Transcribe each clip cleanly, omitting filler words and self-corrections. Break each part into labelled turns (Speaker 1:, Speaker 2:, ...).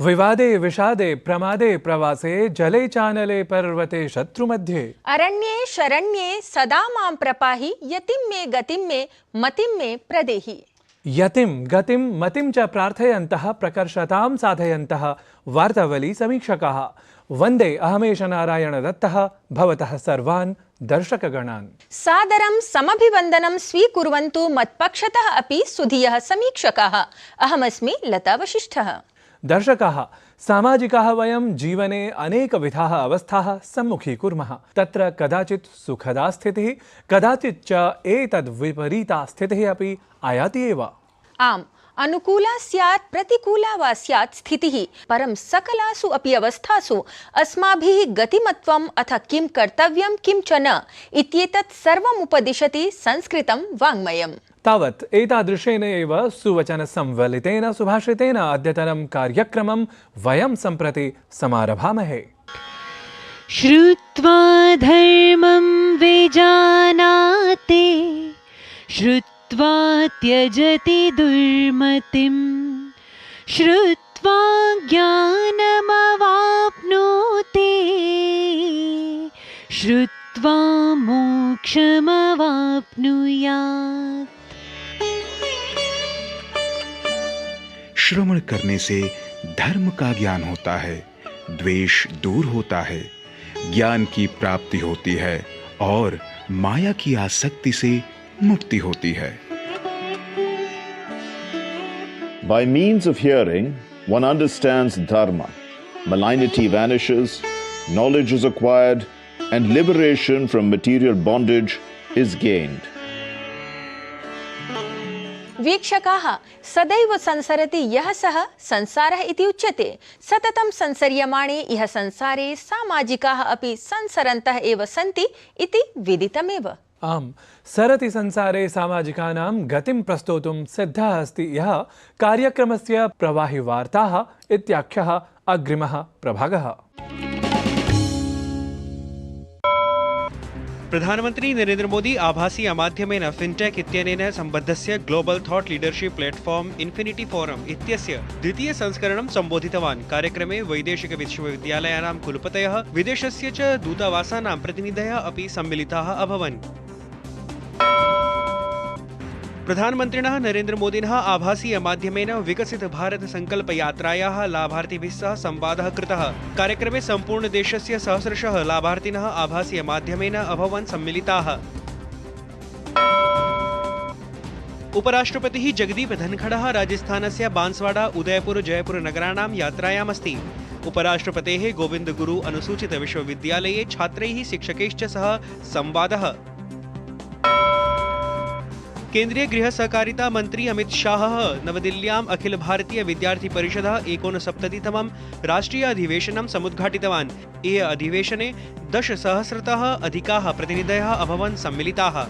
Speaker 1: विवादे विषादे प्रमादे प्रवासे जले चानले पर्वते शत्रुमध्ये
Speaker 2: अरण्ये शरण्ये सदा मां प्रपाहि यतिं मे गतिं मे मतिं मे प्रदेहि।
Speaker 1: यतिं गतिं मतिं च प्रार्थयन्तः प्रकर्षतां साधयन्तः वार्तावली समीक्षकाः वन्दे अहमेष नारायण दत्तः भवतः सर्वान् दर्शकगणान्।
Speaker 2: सादरं समभिवन्दनं स्वीकुर्वन्तु मत्पक्षतः अपि सुधियः समीक्षकाः। अहमस्मि लता वशिष्ठः।
Speaker 1: दर्शकाः, सामाजिकाः वयं जीवने अनेकविधाः अवस्थाः सम्मुखीकुर्मः। तत्र कदाचित् सुखदा स्थितिः, कदाचित् च एतद्विपरीता स्थितिः अपि आयाति एव।
Speaker 2: आम्, अनुकूला स्यात् प्रतिकूला वा स्यात् स्थितिः, परं सकलासु अपि अवस्थासु अस्माभिः गतिमत्वम् अथ किं कर्तव्यं किं च न इत्येतत् सर्वम् उपदिशति संस्कृतं वाङ्मयम्।
Speaker 1: तावत् एतादृशेन एव सुवचन संवलितेन सुभाषितेन अद्यतनं कार्यक्रमं वयं सम्प्रति समारभामहे।
Speaker 3: श्रुत्वा धर्मं विजानाति श्रुत्वा त्यजति दुर्मतिं श्रुत्वा ज्ञानमवाप्नोति श्रुत्वा मोक्षमवाप्नुयात्।
Speaker 4: श्रवण करने से धर्म का ज्ञान होता है, द्वेष दूर होता है, ज्ञान की प्राप्ति होती है और माया की आसक्ति से मुक्ति होती है।
Speaker 5: By means of hearing, one understands dharma. Malignity vanishes, knowledge is acquired, and liberation from material bondage is gained.
Speaker 2: वीक्षकाः, सदैव संसरति यः सः संसारः इति उच्यते। सततं संसर्यमाणे इह संसारे सामाजिकाः अपि संसरन्तः एव सन्ति इति विदितमेव।
Speaker 1: आम्, सरति संसारे सामाजिकानां गतिं प्रस्तोतुं सिद्धः अस्ति यः कार्यक्रमस्य प्रवाहि वार्ताः इत्याख्यः अग्रिमः प्रभागः।
Speaker 6: प्रधानमंत्री नरेंद्र मोदी आभासीय माध्यमेन फिनटेक इत्यनेन सम्बद्धस्य global thought leadership platform infinity forum इत्यस्य द्वितीय संस्करणं सम्बोधितवान्। कार्यक्रमे वैदेशिक विश्वविद्यालयानां कुलपतयः, विदेशस्य च दूतावासानां प्रतिनिधयः अपि सम्मिलिताः अभवन्। प्रधानमन्त्रिणः नरेंद्र मोदिनः आभासीय माध्यमेन विकसित भारत संकल्प यात्रायाः लाभार्थिभिः सह संवादः कृतः। कार्यक्रमे सम्पूर्ण देशस्य सहस्रशः लाभार्थिनः आभासीय माध्यमेन अभवन् सम्मिलिताः। उपराष्ट्रपतिः जगदीप धनखडः राजस्थानस्य बांसवाडा उदयपुर जयपुर नगराणां यात्रायामस्ति। उपराष्ट्रपतेः गोविंद गुरु अनुसूचित विश्वविद्यालये छात्रैः शिक्षकैश्च सह संवादः। केंद्रीय गृह सहकारिता मंत्री अमित शाहः नवदिल्ल्याम् अखिल भारतीय विद्यार्थी परिषदः 69तमं राष्ट्रीय अधिवेशनं समुद्घाटितवान्। एय अधिवेशने 10,000तः अधिकाः प्रतिनिधयः अभवन् सम्मिलिताः।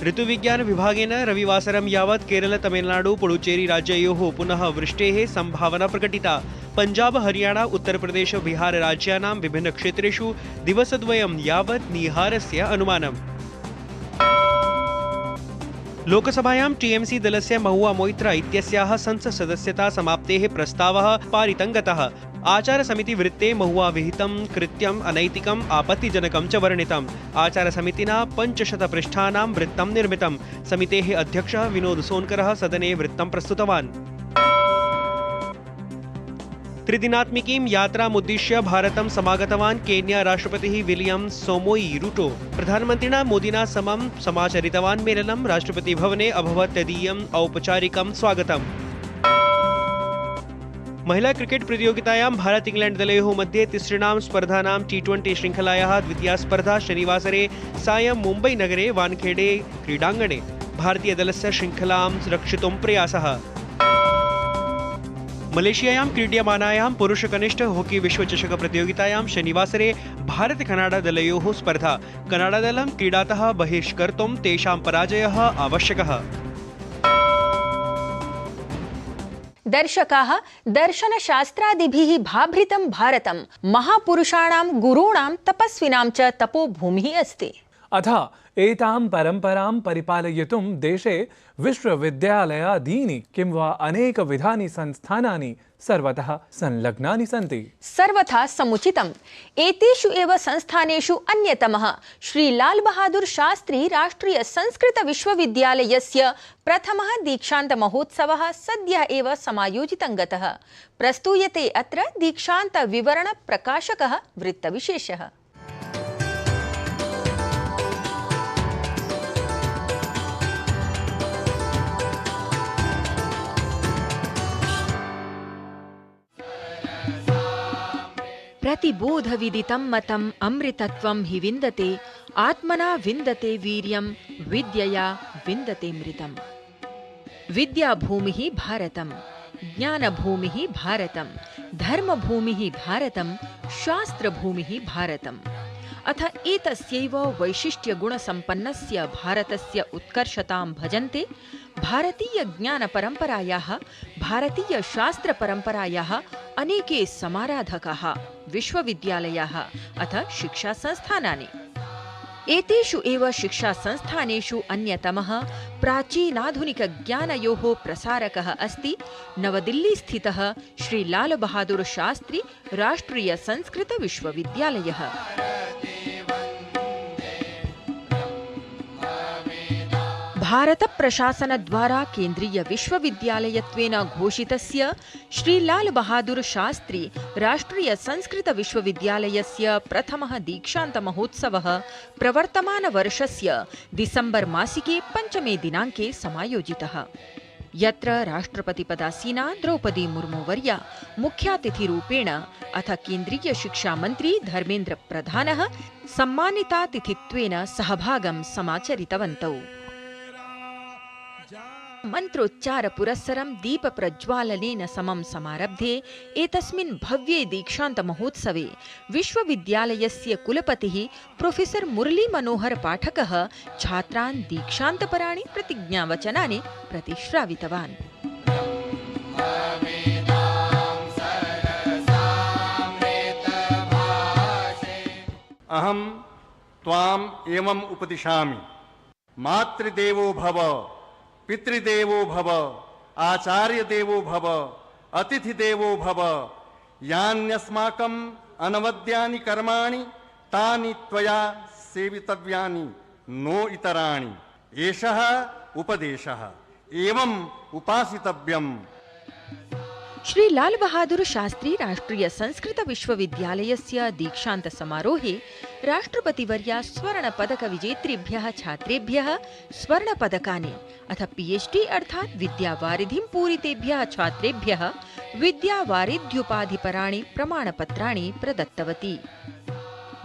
Speaker 6: ऋतुविज्ञान विभागेन रविवासरं यावत् केरल तमिलनाडु पुडुचेरी राज्ययोः पुनः वृष्टेः संभावना प्रकटिता। पंजाब हरियाणा उत्तर प्रदेश बिहार राज्यानां विभिन्न क्षेत्रेषु दिवसद्वयं यावत् निहारस्य अनुमानम्। लोकसभायां टीएमसी दलस्य महुआ मोइत्रा इत्यस्याः संसत् सदस्यता समाप्तेः प्रस्तावः पारितं गतः। आचार समिति वृत्ते महुआ विहितं कृत्यम् अनैतिकम् आपत्तिजनकं च वर्णितम्। आचार समितिना 500 पृष्ठानां वृत्तं निर्मितं। समितेः अध्यक्षः विनोद सोनकरः सदने वृत्तं प्रस्तुतवान्। त्रिदिनात्मिकीं यात्रामुद्दिश्य भारतं समागतवान् केन्या राष्ट्रपतिः विलियम सोमोई रूटो। प्रधानमन्त्रिणा मोदिना समं समाचरितवान् मेलनं राष्ट्रपति भवने अभवत् तदीयम् औपचारिकं स्वागतम्। महिला क्रिकेट प्रतियोगितायां भारत इंग्लैंड दलयोः मध्ये तिसृणां स्पर्धानां T20 श्रृङ्खलायाः द्वितीया स्पर्धा शनिवासरे सायं मुम्बै नगरे वानखेडे क्रीडाङ्गणे। भारतीय दलस्य श्रृङ्खलां रक्षितुं प्रयासः। मलेशियायां क्रीड्यमानायां पुरुष कनिष्ठ हॉकी विश्वचषक प्रतियोगितायां शनिवासरे भारत कनाडा दलयोः स्पर्धा। कनाडा दलं क्रीडातः बहिष्कर्तुं तेषां पराजयः आवश्यकः।
Speaker 2: दर्शकाः, दर्शनशास्त्रादिभिः भाभृतं भारतं महापुरुषाणां गुरूणां तपस्विनां च तपोभूमिः अस्ति।
Speaker 1: अतः एतां परम्परां परिपालयितुं देशे विश्वविद्यालयादीनि किं वा अनेकविधानि संस्थानानि सर्वतः संलग्नानि सन्ति।
Speaker 2: सर्वथा समुचितम्। एतेषु एव संस्थानेषु अन्यतमः श्री लाल बहादुर शास्त्री राष्ट्रिय संस्कृत विश्वविद्यालयस्य प्रथमः दीक्षान्त महोत्सवः सद्यः एव समायोजितं गतः। प्रस्तूयते अत्र दीक्षान्त विवरण प्रकाशकः वृत्तविशेषः। प्रतिबोध विदितं मतम् अमृतत्वं हि विन्दते आत्मना विन्दते वीर्यं विद्यया विन्दते मृतम्। विद्याभूमिः भारतम्, ज्ञानभूमिः भारतम्, धर्मभूमिः भारतम्, शास्त्रभूमिः भारतम्। अथ एतस्यैव वैशिष्ट्यगुणसम्पन्नस्य भारतस्य उत्कर्षतां भजन्ते भारतीयज्ञानपरम्परायाः भारतीयशास्त्रपरम्परायाः अनेके समाराधकाः विश्वविद्यालयाः अथ शिक्षासंस्थानानि। एतेषु एव शिक्षासंस्थानेषु अन्यतमः प्राचीनाधुनिकज्ञानयोः प्रसारकः अस्ति नवदिल्लीस्थितः श्री लाल बहादुर शास्त्री राष्ट्रिय संस्कृत विश्वविद्यालयः। भारत प्रशासन द्वारा केंद्रीय विश्वविद्यालयत्वेन घोषितस्य श्री लाल बहादुर शास्त्री राष्ट्रिय संस्कृत विश्वविद्यालयस्य प्रथमः दीक्षान्त महोत्सवः प्रवर्तमानवर्षस्य डिसेम्बर् मासिके 5मे दिनाङ्के समायोजितः, यत्र राष्ट्रपतिपदासीना द्रौपदी मुर्मुवर्या मुख्यातिथिरूपेण अथ केन्द्रीय शिक्षा मन्त्री धर्मेन्द्र प्रधानः सम्मानितातिथित्वेन सहभागं समाचरितवन्तौ। मन्त्रोच्चार पुरस्सरं दीप प्रज्वालनेन समं समारब्धे एतस्मिन् भव्ये दीक्षान्त महोत्सवे विश्वविद्यालयस्य कुलपतिः प्रोफेसर मुरली मनोहर पाठकः छात्रान् दीक्षान्तपराणि प्रतिज्ञावचनानि प्रतिश्रावितवान्।
Speaker 7: अहं त्वाम् एवम् उपदिशामि, मातृदेवो भव, पितृदेवो भव, आचार्य देवो भव, अतिथि देवो भव, यान्यस्माकम् अनवद्यानि कर्माणि तानि त्वया सेवितव्यानि नो इतराणि। एषः उपदेशः एवम् उपासितव्यम्।
Speaker 2: श्री लाल बहादुर शास्त्री राष्ट्रिय संस्कृत विश्वविद्यालयस्य दीक्षान्त समारोहे राष्ट्रपतिवर्या स्वर्ण पदक विजेतृभ्यः छात्रेभ्यः स्वर्ण पदकानि अथ पीएचडी अर्थात् विद्यावारिधिं पूरितेभ्यः छात्रेभ्यः विद्यावारिध्युपाधिपराणि प्रमाणपत्राणि प्रदत्तवती।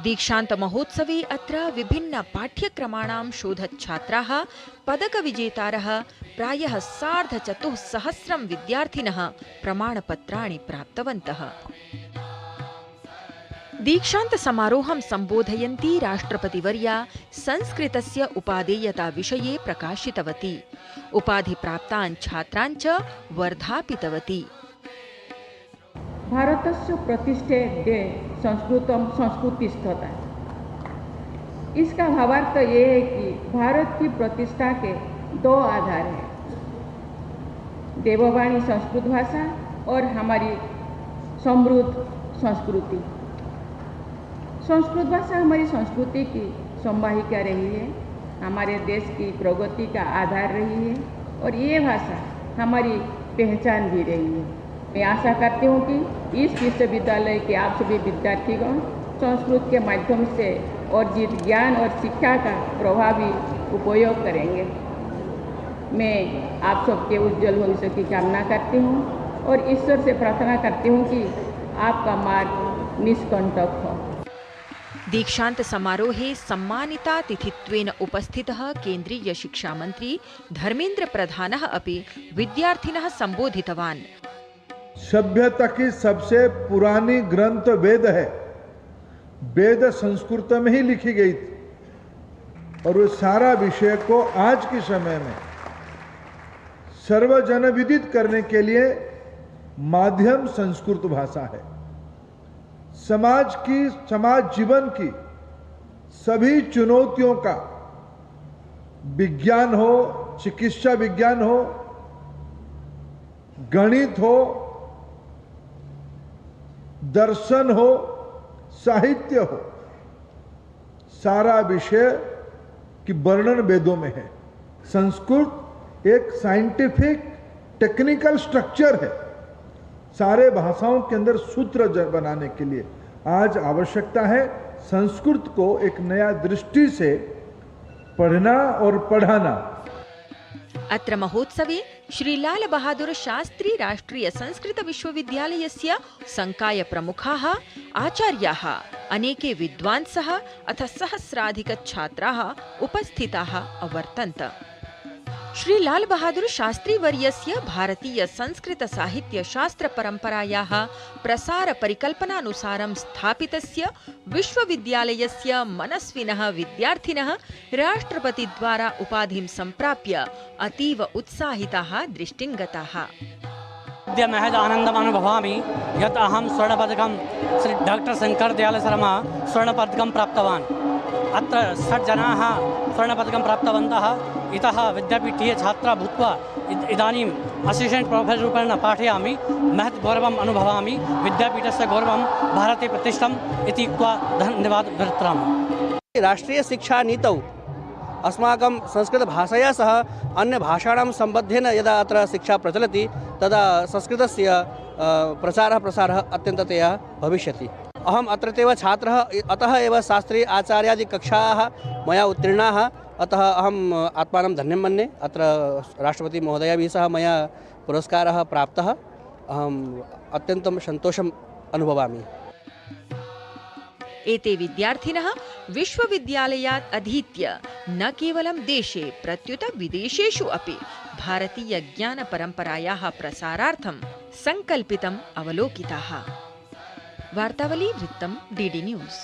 Speaker 2: दीक्षान्त महोत्सवे अत्र विभिन्न पाठ्यक्रमाणां शोधच्छात्राः पदकविजेतारः प्रायः 4,500 विद्यार्थिनः प्रमाणपत्राणि प्राप्तवन्तः। दीक्षान्त समारोहं सम्बोधयन्ती राष्ट्रपतिवर्या संस्कृतस्य उपादेयता विषये प्रकाशितवती, उपाधिप्राप्तान् छात्रान् च वर्धापितवती।
Speaker 8: भारतस्य प्रतिष्ठे दे संस्कृतम संस्कृतिस्थता। इसका भावार्थ ये है कि भारत की प्रतिष्ठा के दो आधार हैं, देववाणी संस्कृत भाषा और हमारी समृद्ध संस्कृति। संस्कृत भाषा हमारी संस्कृति की संवाहिका रही है, हमारे देश की प्रगति का आधार रही है और ये भाषा हमारी पहचान भी रही है। मैं आशा करती हूँ कि इस विश्वविद्यालय के आप सभी विद्यार्थीगण संस्कृत के माध्यम से अर्जित ज्ञान और शिक्षा का प्रभावी उपयोग करेंगे। मैं आप सबके उज्जवल भविष्य की कामना करती हूँ और ईश्वर से प्रार्थना करती हूँ कि आपका मार्ग निष्कंटक हो।
Speaker 2: दीक्षान्त समारोहे सम्मानितातिथित्वेन उपस्थितः केन्द्रीय शिक्षा मन्त्री धर्मेन्द्र प्रधानः अपि विद्यार्थिनः सम्बोधितवान्।
Speaker 9: सभ्यता की सबसे पुरानी ग्रंथ वेद है। वेद संस्कृत में ही लिखी गई थी और वो सारा विषय को आज के समय में सर्वजन विदित करने के लिए माध्यम संस्कृत भाषा है। समाज जीवन की सभी चुनौतियों का, विज्ञान हो, चिकित्सा विज्ञान हो, गणित हो, दर्शन हो, साहित्य हो, सारा विषय की वर्णन वेदों में है। संस्कृत एक साइंटिफिक टेक्निकल स्ट्रक्चर है। सारे भाषाओं के अंदर सूत्र बनाने के लिए आज आवश्यकता है संस्कृत को एक नया दृष्टि से पढ़ना और पढ़ाना।
Speaker 2: अत्र महोत्सवे श्री लाल बहादुर शास्त्री राष्ट्रीय संस्कृत विश्वविद्यालयस्य संकाय प्रमुखाः, आचार्याः, अनेके विद्वांसः अथ सहस्राधिकछात्राः उपस्थिताः अवर्तन्त। श्री लाल बहादुर शास्त्री वर्यस्य भारतीय संस्कृत साहित्य शास्त्र परंपरायाः प्रसार परिकल्पनानुसारं स्थापितस्य विश्वविद्यालयस्य मनस्विनः विद्यार्थिनः राष्ट्रपति द्वारा उपाधिं सम्प्राप्य अतीव उत्साहिताः दृष्टिं गताः।
Speaker 10: अद्य महज आनन्दम् अनुभवामि यत् अहं स्वर्णपदकं श्री डॉक्टर शङ्करदयाल शर्मा स्वर्णपदकं प्राप्तवान्। अत्र 60 जनाः स्वर्णपदकं प्राप्तवन्तः। इतः विद्यापीठीय छात्रा भूत्वा इदानीम् असिस्टेण्ट् प्रोफेसर् रूपेण पाठयामि। महत् गौरवम् अनुभवामि। विद्यापीठस्य गौरवं भारते प्रतिष्ठम् इति उक्त्वा धन्यवादं दत्तामि।
Speaker 11: राष्ट्रियशिक्षानीतौ अस्माकं संस्कृतभाषया सह अन्यभाषाणां सम्बद्धेन यदा अत्र शिक्षा प्रचलति तदा संस्कृतस्य प्रसारः अत्यन्ततया भविष्यति। अहम् अत्रत्येव छात्रः, अतः एव शास्त्री आचार्यादि कक्षाः मया उत्तीर्णाः। अतः अहम् आत्मानं धन्यं मन्ये। अत्र राष्ट्रपति महोदयैः सह मया पुरस्कारः प्राप्तः। अहम् अत्यन्तं सन्तोषम् अनुभवामि।
Speaker 2: एते विद्यार्थिनः विश्वविद्यालयात् अधीत्य न केवलं देशे प्रत्युत विदेशेषु अपि भारतीय ज्ञानपरम्परायाः प्रसारार्थं सङ्कल्पितम् अवलोकिताः। वार्तावली वृत्तं डीडी न्यूज़।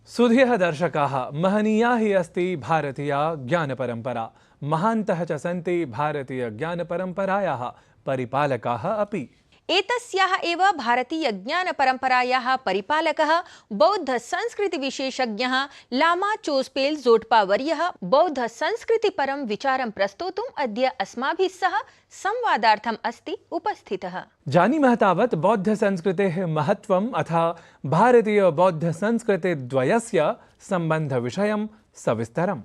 Speaker 1: सुधियः दर्शकाः, महनीया हि अस्ति भारतीया ज्ञानपरम्परा। महान्तः च सन्ति भारतीय ज्ञानपरम्परायाः परिपालकाः अपि।
Speaker 2: एतस्याः एव भारतीय ज्ञानपरम्परायाः परिपालकः बौद्ध संस्कृति विशेषज्ञः लामा चोस्पेल जोट्पा वर्यः बौद्ध संस्कृतिपरं विचारं प्रस्तोतुम् अद्य अस्माभिः सह संवादार्थम् अस्ति उपस्थितः।
Speaker 1: जानीमः तावत् बौद्ध संस्कृतेः महत्त्वम् अथ भारतीय बौद्ध संस्कृतिद्वयस्य सम्बन्धविषयं सविस्तरम्।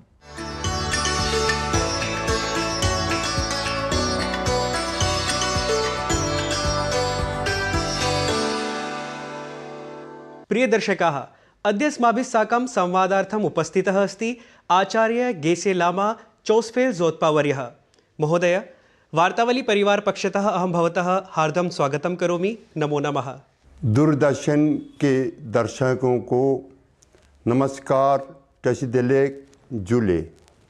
Speaker 6: प्रिय दर्शकाः, अद्य अस्माभिः साकं संवादार्थम् उपस्थितः अस्ति आचार्य गेसे लामा चोस्पेल जोट्पा वर्यः। महोदय, वार्तावली परिवार पक्षतः अहं भवतः हार्दं स्वागतं करोमि। नमो नमः।
Speaker 12: दूरदर्शन के दर्शकों को नमस्कार। टसिदेले जुले।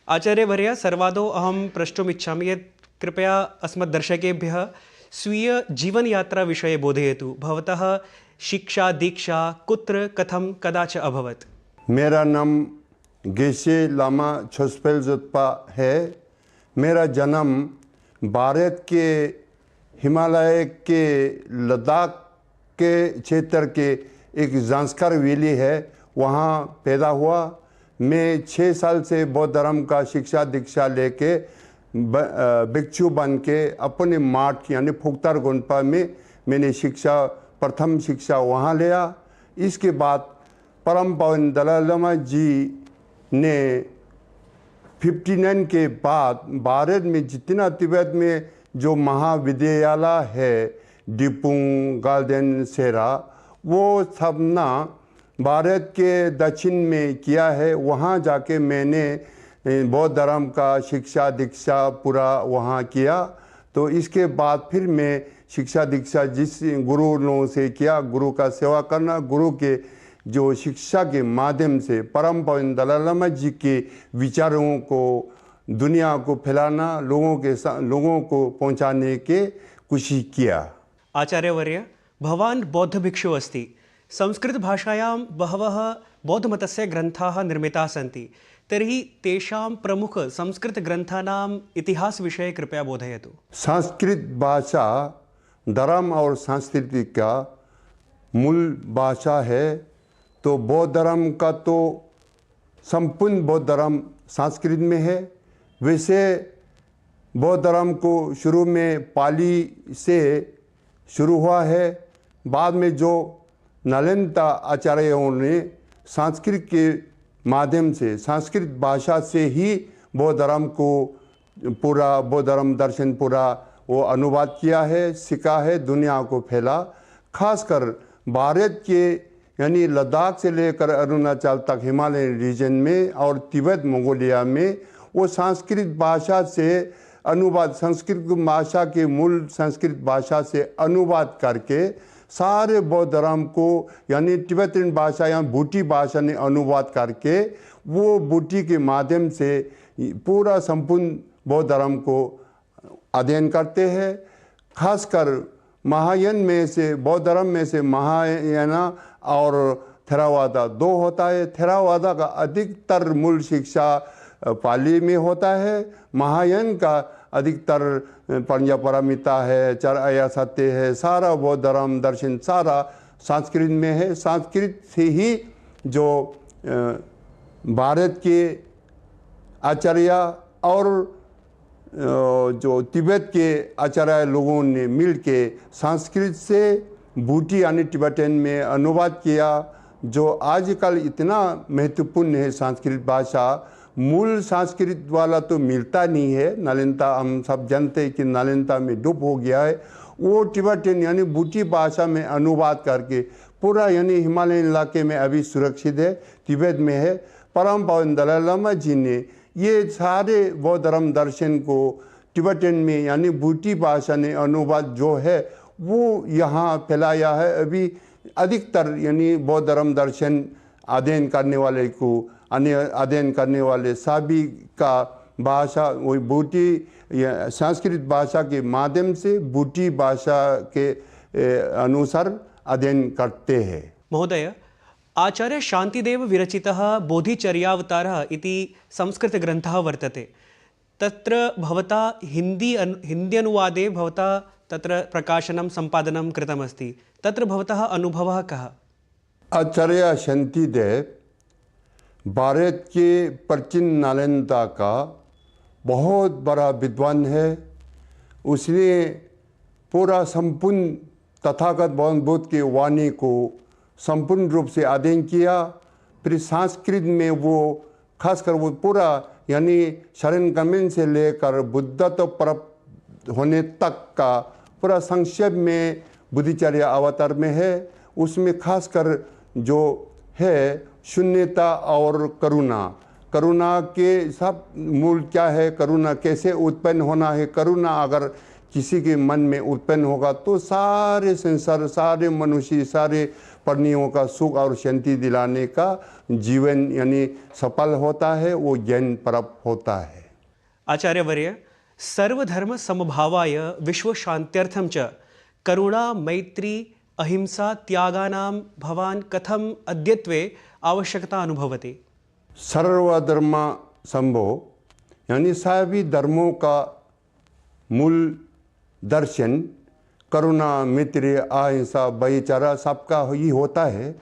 Speaker 6: आचार्यवर्य, सर्वादौ अहं प्रष्टुम् इच्छामि यत् कृपया अस्मद्दर्शकेभ्यः स्वीय जीवनयात्रा विषये बोधयतु। भवतः शिक्षा दीक्षा कुत्र कथं कदा च अभवत्?
Speaker 12: मेरा नाम गेसे लामा चोस्पेल जोट्पा है। मेरा जन्म भारत के हिमालय के लद्दाख के क्षेत्र के एक जांस्कर वैली है, वहाँ पैदा हुआ। मैं 6 साल से बौद्ध धर्म का शिक्षा दीक्षा लेके भिक्षु बन के अपने माठ यानी फुक्तार गोंडपा में मैंने प्रथम शिक्षा वहाँ लिया। इसके बाद परम पावन दलाई लामा जी ने 59 के बाद भारत में जितना तिब्बत में जो महाविद्यालय है, डिपुंग, गार्डन, सेरा, वो सब ना भारत के दक्षिण में किया है। वहाँ जाके मैंने बौद्ध धर्म का शिक्षा दीक्षा पूरा वहाँ किया। तो इसके बाद फिर मैं शिक्षा दीक्षा जिस गुरु लोगों से किया, गुरु का सेवा करना, गुरु के जो शिक्षा के माध्यम से परम पावन दलाई लामा जी के विचारों को दुनिया को फैलाना, लोगों को पहुंचाने के कोशिश किया।
Speaker 6: आचार्यवर्य, भवान् बौद्ध भिक्षु अस्ति। संस्कृतभाषायां बहवः बौद्धमतस्य ग्रन्थाः निर्मिताः सन्ति। तर्हि तेषां प्रमुख संस्कृतग्रन्थानाम् इतिहासविषये कृपया बोधयतु।
Speaker 12: संस्कृत भाषा धर्म और संस्कृति का मूल भाषा है। तो बौद्ध धर्म का तो संपूर्ण बौद्ध धर्म संस्कृत में है। वैसे बौद्ध धर्म को शुरू में पाली से शुरू हुआ है। बाद में जो नालंदा आचार्यों ने संस्कृत के माध्यम से संस्कृत भाषा से ही बौद्ध धर्म को पूरा बौद्ध धर्म दर्शन पूरा वो अनुवाद किया है, सीखा है, दुनिया को फैला। खासकर भारत के यानी लद्दाख से लेकर अरुणाचल तक हिमालय रीजन में और तिब्बत मंगोलिया में वो संस्कृत भाषा से अनुवाद, संस्कृत भाषा के मूल संस्कृत भाषा से अनुवाद करके सारे बौद्ध धर्म को यानी तिब्बतन भाषा या बूटी भाषा ने अनुवाद करके वो बूटी के माध्यम से पूरा संपूर्ण बौद्ध धर्म को अध्ययन करते हैं। खासकर महायान में से बौद्ध धर्म में से महायान और थेरावादा दो होता है। थेरावादा का अधिकतर मूल शिक्षा पाली में होता है। महायान का अधिकतर पंजापरामिता है, चरया सत्य है, सारा बौद्ध धर्म दर्शन सारा संस्कृत में है। संस्कृत से ही जो भारत के आचार्य और जो तिब्बत के आचार्य लोगों ने मिल के संस्कृत से बूटी यानी तिब्बतन में अनुवाद किया, जो आजकल इतना महत्वपूर्ण है। संस्कृत भाषा मूल संस्कृत वाला तो मिलता नहीं है। नालंदा हम सब जानते हैं कि नालंदा में डूब हो गया है। वो तिब्बतन यानी बूटी भाषा में अनुवाद करके पूरा यानी हिमालय इलाके में अभी सुरक्षित है, तिब्बत में है। परम पावन दलाई लामा जी ने ये सारे बौद्ध धर्म दर्शन को तिब्बतन में यानी बूटी भाषा ने अनुवाद जो है वो यहाँ फैलाया है। अभी अधिकतर यानी बौद्ध धर्म दर्शन अध्ययन करने वाले को अध्ययन करने वाले सभी का भाषा वही बूटी या संस्कृत भाषा के माध्यम से बूटी भाषा के अनुसार अध्ययन करते हैं।
Speaker 6: महोदय, आचार्य शान्तिदेव विरचितः बोधिचर्यावतारः इति संस्कृतग्रन्थः वर्तते। तत्र भवता हिंदी अनुवादे भवता तत्र प्रकाशनं संपादनं कृतमस्ति। तत्र भवतः अनुभवः कः?
Speaker 12: आचार्य शान्तिदेव भारत के प्राचीन नालंदा का बहुत बड़ा विद्वान है। उसने पूरा संपूर्ण तथागत भगवान बुद्ध के वाणी को संपूर्ण रूप से अध्ययन किया। फिर संस्कृत में वो खासकर वो पूरा यानी शरण गमन से लेकर बुद्धत्व प्राप्त होने तक का पूरा संक्षेप में बोधिचर्य अवतार में है। उसमें खासकर जो है शून्यता और करुणा, करुणा के सब मूल क्या है, करुणा कैसे उत्पन्न होना है। करुणा अगर किसी के मन में उत्पन्न होगा तो सारे संसार, सारे मनुष्य, सारे प्राणियों का सुख और शांति दिलाने का जीवन यानी सफल होता है, वो ज्ञान प्राप्त होता है।
Speaker 6: आचार्यवर्य, सर्वधर्म समभावाय विश्व शांत्यर्थम च करुणा मैत्री अहिंसा त्यागानां भवान कथम अद्यत्वे आवश्यकता अनुभवति?
Speaker 12: सर्वधर्म संभव यानी सभी धर्मों का मूल दर्शन करुणा मैत्री अहिंसा भाईचारा सबका ही होता है।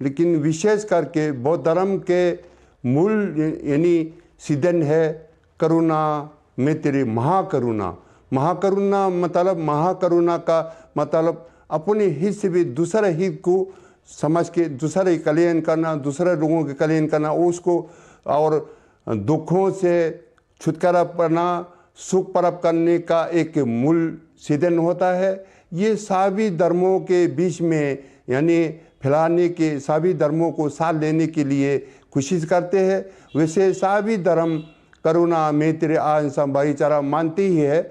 Speaker 12: लेकिन विशेष करके बौद्ध धर्म के मूल यानी सिद्धांत है करुणा मैत्री महाकरुणा। महाकरुणा मतलब महाकरुणा का मतलब अपने हित से भी दूसरे हित को समझ के दूसरे कल्याण करना, दूसरे लोगों के कल्याण करना, उसको और दुखों से छुटकारा पाना, सुख प्राप्त करने का एक मूल सिद्धांत होता है। ये सभी धर्मों के बीच में यानी फैलाने के सभी धर्मों को साथ लेने के लिए कोशिश करते हैं। वैसे सभी धर्म करुणा मैत्री अहिंसा भाईचारा मानते ही है।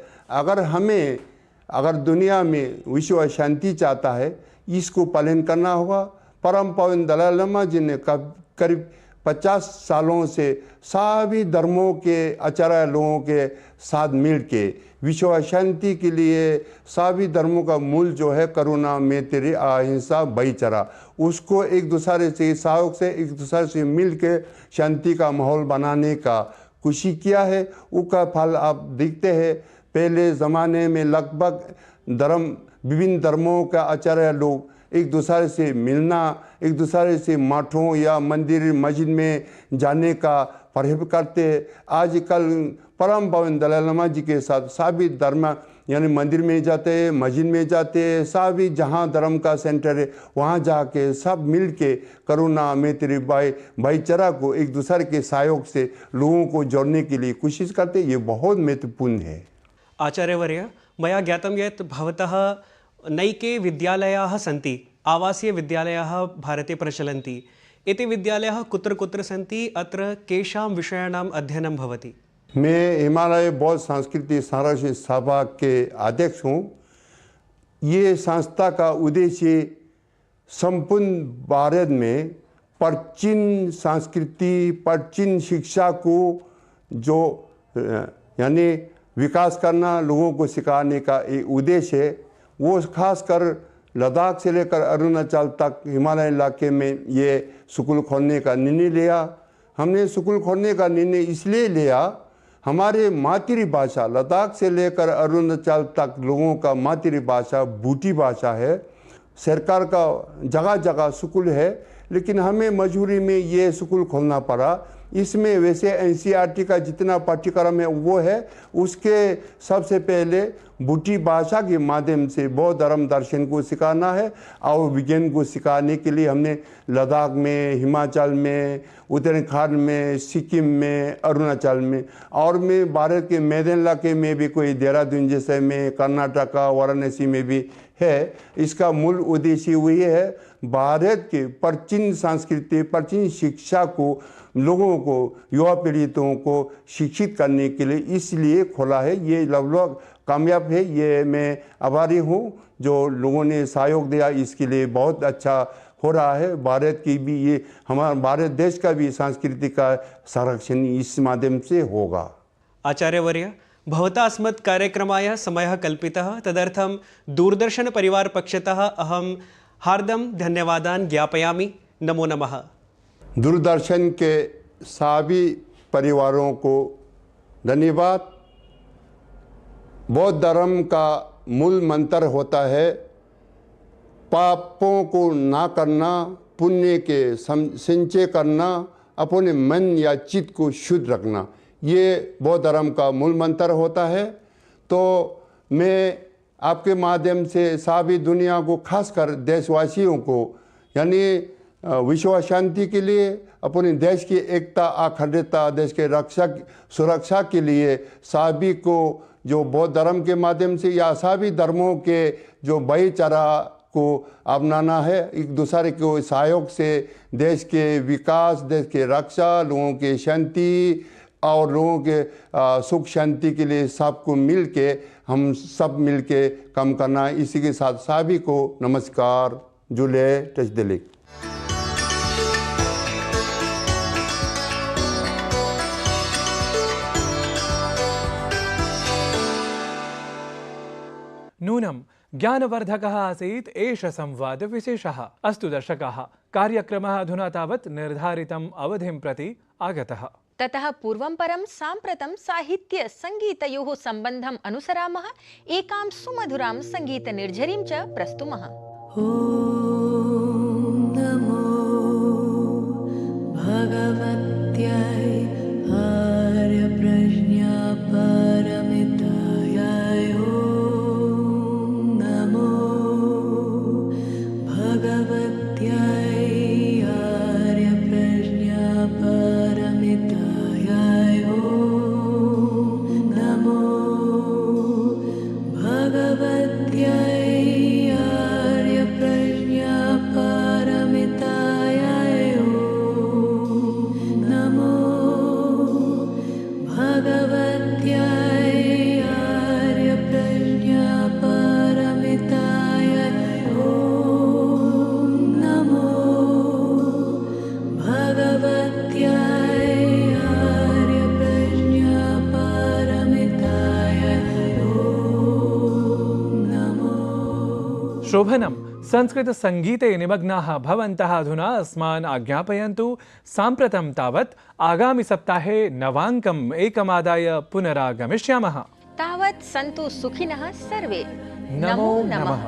Speaker 12: अगर दुनिया में विश्व शांति चाहता है, इसको पालन करना होगा। परम पावन दलाई लामा जी ने करीब 50 सालों से सभी धर्मों के आचार्य लोगों के साथ मिल के विश्व शांति के लिए सभी धर्मों का मूल जो है करुणा, मैत्री, अहिंसा, भाईचारा, उसको एक दूसरे से सहयोग से एक दूसरे से मिल के शांति का माहौल बनाने का कोशिश किया है। उसका फल आप देखते हैं। पहले ज़माने में लगभग विभिन्न धर्मों का आचार्य लोग एक दूसरे से मिलना, एक दूसरे से मठों या मंदिर मस्जिद में जाने का परहेज करते। आजकल परम पावन दलाई लामा जी के साथ सभी धर्म यानी मंदिर में जाते हैं, मस्जिद में जाते हैं, सभी जहाँ धर्म का सेंटर है वहाँ जाके सब मिल के करुणा, मैत्री, भाईचारा को एक दूसरे के सहयोग से लोगों को जोड़ने के लिए कोशिश करते। ये बहुत महत्वपूर्ण है।
Speaker 6: आचार्यवर्य, मया ज्ञातं यत् भवतः नैके विद्यालयाः सन्ति, आवासीयविद्यालयाः भारते प्रचलन्ति। एते विद्यालयाः कुत्र कुत्र सन्ति? अत्र केषां विषयाणाम् अध्ययनं भवति?
Speaker 12: मैं हिमालय बौद्ध सांस्कृतिक संरक्षण सभा के अध्यक्ष हूँ। ये संस्था का उद्देश्य संपूर्ण भारत में प्राचीन संस्कृति, प्राचीन शिक्षा को जो यानी विकास करना, लोगों को सिखाने का एक उद्देश्य है। वो खासकर लद्दाख से लेकर अरुणाचल तक हिमालय इलाके में ये स्कूल खोलने का निर्णय लिया। हमने स्कूल खोलने का निर्णय इसलिए लिया, हमारे मातृभाषा लद्दाख से लेकर अरुणाचल तक लोगों का मातृभाषा बूटी भाषा है। सरकार का जगह जगह स्कूल है, लेकिन हमें मजबूरी में ये स्कूल खोलना पड़ा। इसमें वैसे एनसीईआरटी का जितना पाठ्यक्रम है वो है, उसके सबसे पहले बूटी भाषा के माध्यम से बौद्ध धर्म दर्शन को सिखाना है और विज्ञान को सिखाने के लिए हमने लद्दाख में, हिमाचल में, उत्तराखंड में, सिक्किम में, अरुणाचल में और में भारत के मैदान इलाके में भी कोई देहरादून जैसे में, कर्नाटका, वाराणसी में भी है। इसका मूल उद्देश्य वही है, भारत के प्राचीन संस्कृति, प्राचीन शिक्षा को लोगों को, युवा पीढ़ितों को शिक्षित करने के लिए इसलिए खोला है। ये लगभग कामयाब है। ये मैं आभारी हूँ जो लोगों ने सहयोग दिया, इसके लिए बहुत अच्छा हो रहा है। भारत की भी ये हमारा भारत देश का भी संस्कृति का संरक्षण इस माध्यम से होगा।
Speaker 6: आचार्यवर्य, भवता अस्मत् कार्यक्रमाय समयः कल्पितः, तदर्थं दूरदर्शन परिवार पक्षतः अहं हार्दं धन्यवादान् ज्ञापयामि। नमो नमः।
Speaker 12: दूरदर्शन के सभी परिवारों को धन्यवाद। बौद्ध धर्म का मूल मंत्र होता है पापों को ना करना, पुण्य के संचय करना, अपने मन या चित्त को शुद्ध रखना। ये बौद्ध धर्म का मूल मंत्र होता है। तो मैं आपके माध्यम से सभी दुनिया को, खासकर देशवासियों को, यानी विश्व शांति के लिए, अपने देश की एकता, अखंडता, देश के सुरक्षा के लिए सभी को जो बौद्ध धर्म के माध्यम से या सभी धर्मों के जो भाईचारा को अपनाना है, एक दूसरे के सहयोग से देश के विकास, देश के रक्षा, लोगों के शांति और लोगों के सुख शांति के लिए सबको मिल के हम सब मिल के काम करना। इसी के साथ सभी को नमस्कार। जुले टचदिलिक।
Speaker 1: नूनं ज्ञानवर्धकः आसीत् एष संवादविशेषः। अस्तु दर्शकाः, कार्यक्रमः अधुना तावत् निर्धारितम् अवधिं प्रति आगतः।
Speaker 2: ततः पूर्वं परं साम्प्रतं साहित्य संगीतयोः सम्बन्धम् अनुसरामः, एकां सुमधुरां संगीतनिर्झरीं च प्रस्तुमः।
Speaker 3: ॐ नमो भगवत्यै आर्यप्रज्ञा परमितायै। ॐ नमो भगवत्यै आर्यप्रज्ञा परमितायै। ॐ नमो भगवत्यै आर्यप्रज्ञा
Speaker 1: शोभनं संस्कृतसङ्गीते निमग्नाः भवन्तः अधुना अस्मान् आज्ञापयन्तु। साम्प्रतं तावत् आगामि सप्ताहे नवाङ्कम् एकमादाय पुनरागमिष्यामः।
Speaker 2: तावत् सन्तु सुखिनः सर्वे।
Speaker 1: नमो नमः।